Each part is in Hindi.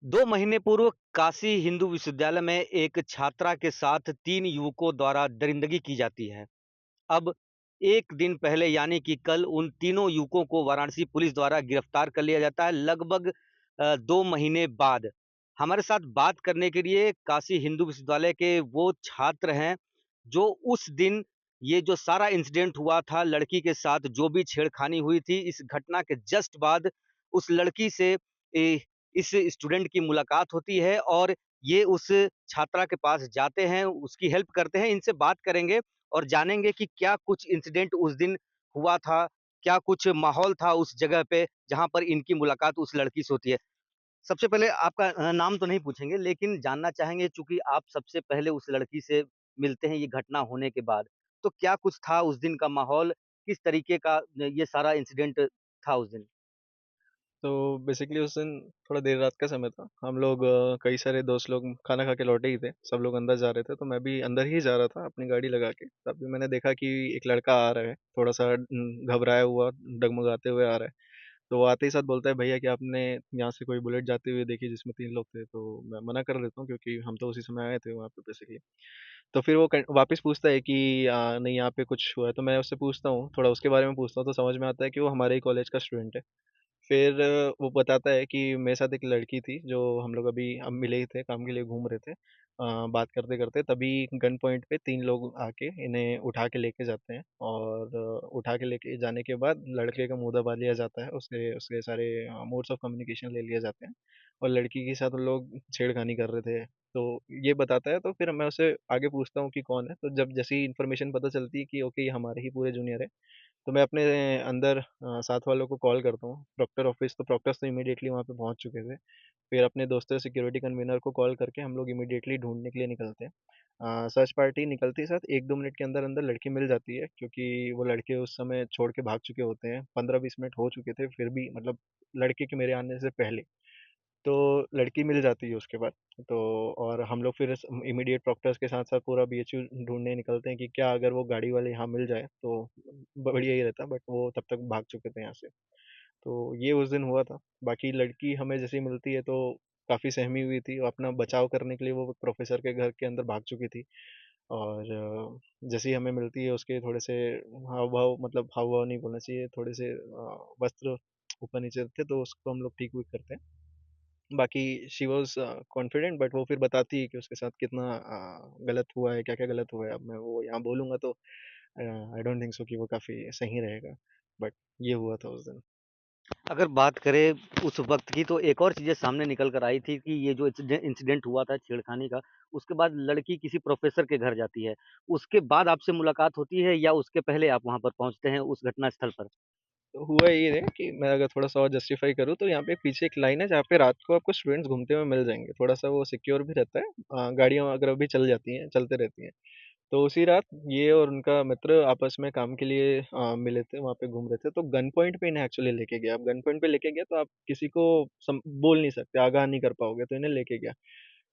2 महीने पूर्व काशी हिंदू विश्वविद्यालय में एक छात्रा के साथ 3 युवकों द्वारा दरिंदगी की जाती है। अब 1 दिन पहले यानी कि कल उन तीनों युवकों को वाराणसी पुलिस द्वारा गिरफ्तार कर लिया जाता है लगभग 2 महीने बाद। हमारे साथ बात करने के लिए काशी हिंदू विश्वविद्यालय के वो छात्र हैं, जो उस दिन ये जो सारा इंसिडेंट हुआ था लड़की के साथ जो भी छेड़खानी हुई थी, इस घटना के जस्ट बाद उस लड़की से ए, इस स्टूडेंट की मुलाकात होती है और ये उस छात्रा के पास जाते हैं, उसकी हेल्प करते हैं। इनसे बात करेंगे और जानेंगे कि क्या कुछ इंसिडेंट उस दिन हुआ था, क्या कुछ माहौल था उस जगह पे जहाँ पर इनकी मुलाकात उस लड़की से होती है। सबसे पहले आपका नाम तो नहीं पूछेंगे लेकिन जानना चाहेंगे चूँकि आप सबसे पहले उस लड़की से मिलते हैं ये घटना होने के बाद। तो क्या कुछ था उस दिन का माहौल? किस तरीके का ये सारा इंसिडेंट था उस दिन? तो बेसिकली उस दिन थोड़ा देर रात का समय था। हम लोग कई सारे दोस्त लोग खाना खा के लौटे ही थे। सब लोग अंदर जा रहे थे, तो मैं भी अंदर ही जा रहा था अपनी गाड़ी लगा के। तभी मैंने देखा कि एक लड़का आ रहा है, थोड़ा-सा घबराया हुआ, डगमगाते हुए आ रहा है। तो वो आते ही साथ बोलता है, "भैया क्या आपने यहाँ से कोई बुलेट जाते हुए देखी जिसमें 3 लोग थे?" तो मैं मना कर देता हूँ क्योंकि हम तो उसी समय आए थे वहाँ पे बेसिकली। तो फिर वो वापस पूछता है कि नहीं यहाँ पे कुछ हुआ है। तो मैं उससे पूछता हूँ, थोड़ा उसके बारे में पूछता हूँ, तो समझ में आता है कि वो हमारे ही कॉलेज का स्टूडेंट है। फिर वो बताता है कि मेरे साथ एक लड़की थी जो हम लोग अभी हम मिले ही थे, काम के लिए घूम रहे थे। बात करते-करते तभी गन पॉइंट पे 3 लोग आके इन्हें उठा के लेके जाते हैं और उठा के लेके जाने के बाद लड़के का मुँह दबा लिया जाता है, उसके उसके सारे मोड्स ऑफ कम्युनिकेशन ले लिए जाते हैं और लड़की के साथ उन लोग छेड़खानी कर रहे थे। तो ये बताता है, तो फिर मैं उससे आगे पूछता हूँ कि कौन है? तो जब जैसे ही इन्फॉर्मेशन पता चलती है कि ओके ये हमारे ही पूरे जूनियर है, तो मैं अपने अंदर साथ वालों को कॉल करता हूँ, प्रॉक्टर ऑफिस, तो प्रॉक्टर्स तो इमीडिएटली वहाँ पे पहुँच चुके थे। फिर अपने दोस्तों सिक्योरिटी कन्वीनर को कॉल करके हम लोग इमीडिएटली ढूँढने के लिए निकलते हैं। सर्च पार्टी निकलते ही साथ 1-2 मिनट के अंदर-अंदर लड़की मिल जाती है क्योंकि वो लड़के उस समय छोड़ के भाग चुके होते हैं। 15-20 मिनट हो चुके थे फिर भी मतलब लड़के के मेरे आने से पहले। तो लड़की मिल जाती है उसके बाद। तो और हम लोग फिर इमीडिएट प्रॉक्टर्स के साथ-साथ पूरा बीएचयू ढूँढने निकलते हैं कि क्या अगर वो गाड़ी वाले यहाँ मिल जाए तो बढ़िया ही रहता, बट वो तब तक भाग चुके थे यहाँ से। तो ये उस दिन हुआ था। बाकी लड़की हमें जैसे ही मिलती है तो काफ़ी सहमी हुई थी, वो अपना बचाव करने के लिए वो प्रोफ़ेसर के घर के अंदर भाग चुकी थी और जैसे ही हमें मिलती है उसके थोड़े से हाव-भाव, मतलब हाव-भाव नहीं बोलना चाहिए, थोड़े से वस्त्र ऊपर-नीचे थे तो उसको हम लोग ठीक-विक करते हैं। बाकी शी वाज़ कॉन्फिडेंट, बट वो फिर बताती है कि उसके साथ कितना गलत हुआ है, क्या-क्या गलत हुआ है। अब मैं वो यहाँ बोलूँगा तो आई डोंट थिंक सो कि वो काफ़ी सही रहेगा। बट ये हुआ था उस दिन। अगर बात करें उस वक़्त की तो एक और चीज़ें सामने निकल कर आई थी कि ये जो इंसिडेंट हुआ था छेड़खानी का, उसके बाद लड़की किसी प्रोफ़ेसर के घर जाती है। उसके बाद आपसे मुलाकात होती है या उसके पहले आप वहाँ पर पहुँचते हैं उस घटना स्थल पर? तो हुआ ये है कि मैं अगर थोड़ा-सा और जस्टिफ़ाई करूँ तो यहाँ पे पीछे एक लाइन है जहाँ पे रात को आपको स्टूडेंट्स घूमते हुए मिल जाएँगे। थोड़ा-सा वो सिक्योर भी रहता है। गाड़ियाँ अगर अभी चल जाती हैं, चलते रहती हैं। तो उसी रात ये और उनका मित्र आपस में काम के लिए मिले थे, वहाँ पे घूम रहे थे, तो गन पॉइंट पे इन्हें एक्चुअली लेके गया। अब गन पॉइंट पे लेके गया तो आप किसी को बोल नहीं सकते, आगाह नहीं कर पाओगे, तो इन्हें लेके गया।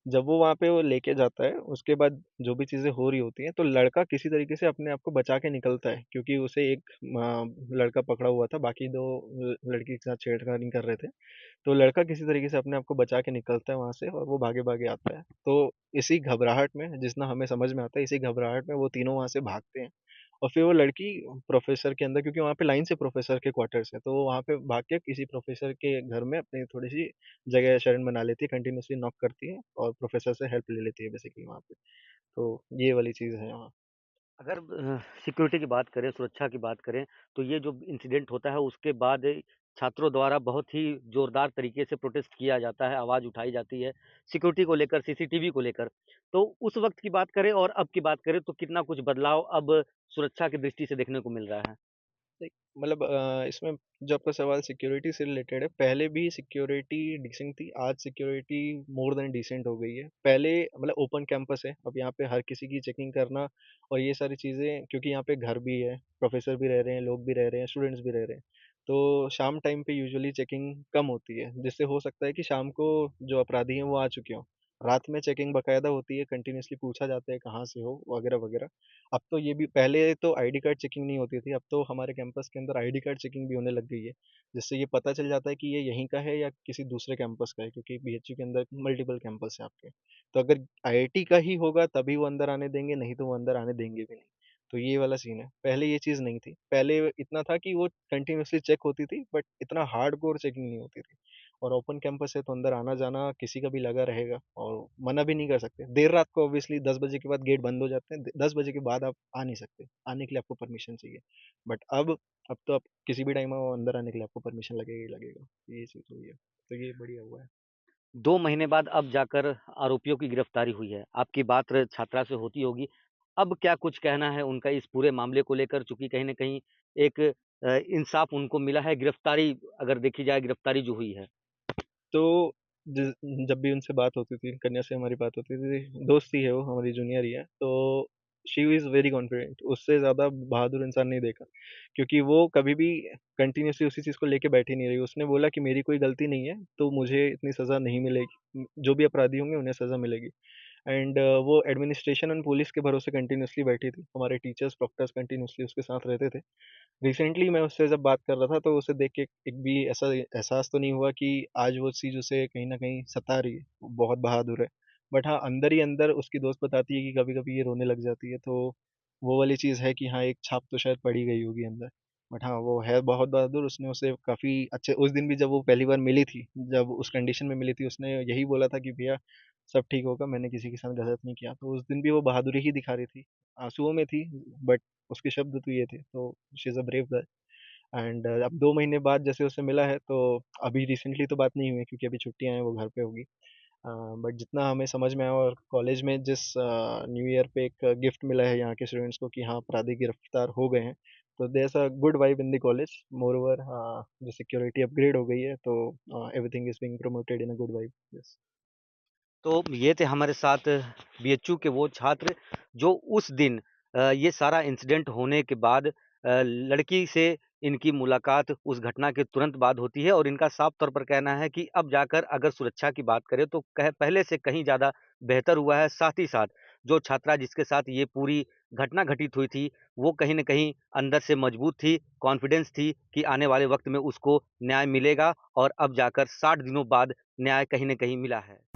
जब वो वहाँ पे वो लेके जाता है, उसके बाद जो भी चीज़ें हो रही होती हैं, तो लड़का किसी तरीके से अपने आप को बचा के निकलता है क्योंकि उसे एक लड़का पकड़ा हुआ था, बाकी 2 लड़की के साथ छेड़खानी कर रहे थे। तो लड़का किसी तरीके से अपने आप को बचा के निकलता है वहाँ से और वो भागे-भागे आता है। तो इसी घबराहट में, जितना हमें समझ में आता है, इसी घबराहट में वो तीनों वहाँ से भागते हैं और फिर वो लड़की प्रोफ़ेसर के अंदर, क्योंकि वहाँ पे लाइन से प्रोफ़ेसर के क्वार्टर्स हैं, तो वो वहाँ पे भाग के किसी प्रोफ़ेसर के घर में अपनी थोड़ी-सी जगह शरण बना लेती है, कंटीन्यूअसली नॉक करती है और प्रोफ़ेसर से हेल्प ले लेती है बेसिकली वहाँ पे। तो ये वाली चीज़ है वहाँ। अगर सिक्योरिटी की बात करें, सुरक्षा की बात करें, तो ये जो इंसिडेंट होता है उसके बाद छात्रों द्वारा बहुत ही ज़ोरदार तरीके से प्रोटेस्ट किया जाता है, आवाज़ उठाई जाती है, सिक्योरिटी को लेकर, सीसीटीवी को लेकर। तो उस वक़्त की बात करें और अब की बात करें तो कितना कुछ बदलाव अब सुरक्षा की दृष्टि से देखने को मिल रहा है? लाइक मतलब इसमें जो आपका सवाल सिक्योरिटी से रिलेटेड है, पहले भी सिक्योरिटी डिसेंट थी, आज सिक्योरिटी मोर देन डिसेंट हो गई है। पहले मतलब ओपन कैंपस है, अब यहाँ पे हर किसी की चेकिंग करना और ये सारी चीज़ें, क्योंकि यहाँ पे घर भी है, प्रोफेसर भी रह रहे हैं, लोग भी रह रहे हैं, स्टूडेंट्स भी रह रहे हैं। तो शाम टाइम पे यूजुअली चेकिंग कम होती है, जिससे हो सकता है कि शाम को जो अपराधी हैं वो आ चुके हों। रात में चेकिंग बाकायदा होती है, कंटिन्यूअसली पूछा जाता है कहाँ से हो वगैरह-वगैरह। अब तो ये भी पहले तो आईडी कार्ड चेकिंग नहीं होती थी, अब तो हमारे कैंपस के अंदर आईडी कार्ड चेकिंग भी होने लग गई है, जिससे ये पता चल जाता है कि ये यहीं का है या किसी दूसरे कैंपस का है, क्योंकि बीएचयू के अंदर मल्टीपल कैंपस है आपके। तो अगर आईआईटी का ही होगा तभी वो अंदर आने देंगे, नहीं तो वो अंदर आने देंगे भी नहीं। तो ये वाला सीन है। पहले ये चीज़ नहीं थी। पहले इतना था कि वो कंटीन्यूअसली चेक होती थी, बट इतना हार्डकोर चेकिंग नहीं होती थी। और ओपन कैंपस है तो अंदर आना-जाना किसी का भी लगा रहेगा और मना भी नहीं कर सकते। देर रात को ऑब्वियसली 10 बजे के बाद गेट बंद हो जाते हैं। 10 बजे के बाद आप आ नहीं सकते। आने के लिए आपको परमिशन चाहिए। बट अब तो आप किसी भी टाइम आओ, अंदर आने के लिए आपको परमिशन लगेगा ही लगेगा। ये चीज़ हुई है। तो ये बढ़िया हुआ है। 2 महीने बाद अब जाकर आरोपियों की गिरफ्तारी हुई है। आपकी बात छात्रा से होती होगी। अब क्या कुछ कहना है उनका इस पूरे मामले को लेकर? चूँकि कहीं न कहीं एक इंसाफ उनको मिला है, गिरफ्तारी अगर देखी जाए गिरफ्तारी जो हुई है। तो जिस जब भी उनसे बात होती थी, कन्या से हमारी बात होती थी, दोस्त ही है वो, हमारी जूनियर ही है, तो शी इज़ वेरी कॉन्फिडेंट, उससे ज़्यादा बहादुर इंसान नहीं देखा। क्योंकि वो कभी भी कंटिन्यूअसली उसी चीज़ को लेके बैठी नहीं रही। उसने बोला कि मेरी कोई गलती नहीं है, तो मुझे इतनी सज़ा नहीं मिलेगी। जो भी अपराधी होंगे उन्हें सज़ा मिलेगी। एंड वो एडमिनिस्ट्रेशन एंड पुलिस के भरोसे कंटिन्यूअसली बैठी थी। हमारे टीचर्स, प्रोक्टर्स कंटिन्यूअसली उसके साथ रहते थे। रिसेंटली मैं उससे जब बात कर रहा था तो उसे देख के एक भी ऐसा एहसास तो नहीं हुआ कि आज वो चीज़ उसे कहीं न कहीं सता रही है, वो बहुत बहादुर है। बट हाँ, अंदर ही अंदर उसकी दोस्त बताती है कि कभी-कभी ये रोने लग जाती है, तो वो वाली चीज़ है कि हाँ, एक छाप तो शायद पड़ ही गई होगी अंदर। बट हाँ, वो है बहुत बहादुर, उसने उसे काफ़ी अच्छे उस दिन भी जब वो पहली बार मिली थी, जब उस कंडीशन में मिली थी, उसने यही बोला था कि भैया सब ठीक होगा, मैंने किसी के साथ गलत नहीं किया। तो उस दिन भी वो बहादुरी ही दिखा रही थी। आँसुओं में थी, बट उसके शब्द तो ये थे, तो she is a brave girl. And अब 2 महीने बाद जैसे उसे मिला है, तो अभी रिसेंटली तो बात नहीं हुई क्योंकि अभी छुट्टियाँ हैं, वो घर पे होगी। बट जितना हमें समझ में आया और कॉलेज में जिस न्यू ईयर पे एक गिफ्ट मिला है यहाँ के स्टूडेंट्स को कि हाँ, अपराधी गिरफ्तार हो गए हैं, तो there is a good vibe in the college. Moreover जो सिक्योरिटी अपग्रेड हो गई है, तो everything is being promoted in a good vibe. Yes. तो ये थे हमारे साथ बीएचयू के वो छात्र जो उस दिन ये सारा इंसिडेंट होने के बाद लड़की से इनकी मुलाकात उस घटना के तुरंत बाद होती है और इनका साफ तौर पर कहना है कि अब जाकर अगर सुरक्षा की बात करें तो कह पहले से कहीं ज़्यादा बेहतर हुआ है। साथ ही साथ जो छात्रा जिसके साथ ये पूरी घटना घटित हुई थी, वो कहीं न कहीं अंदर से मजबूत थी, कॉन्फिडेंस थी कि आने वाले वक़्त में उसको न्याय मिलेगा और अब जाकर 60 दिनों बाद न्याय कहीं न कहीं मिला है।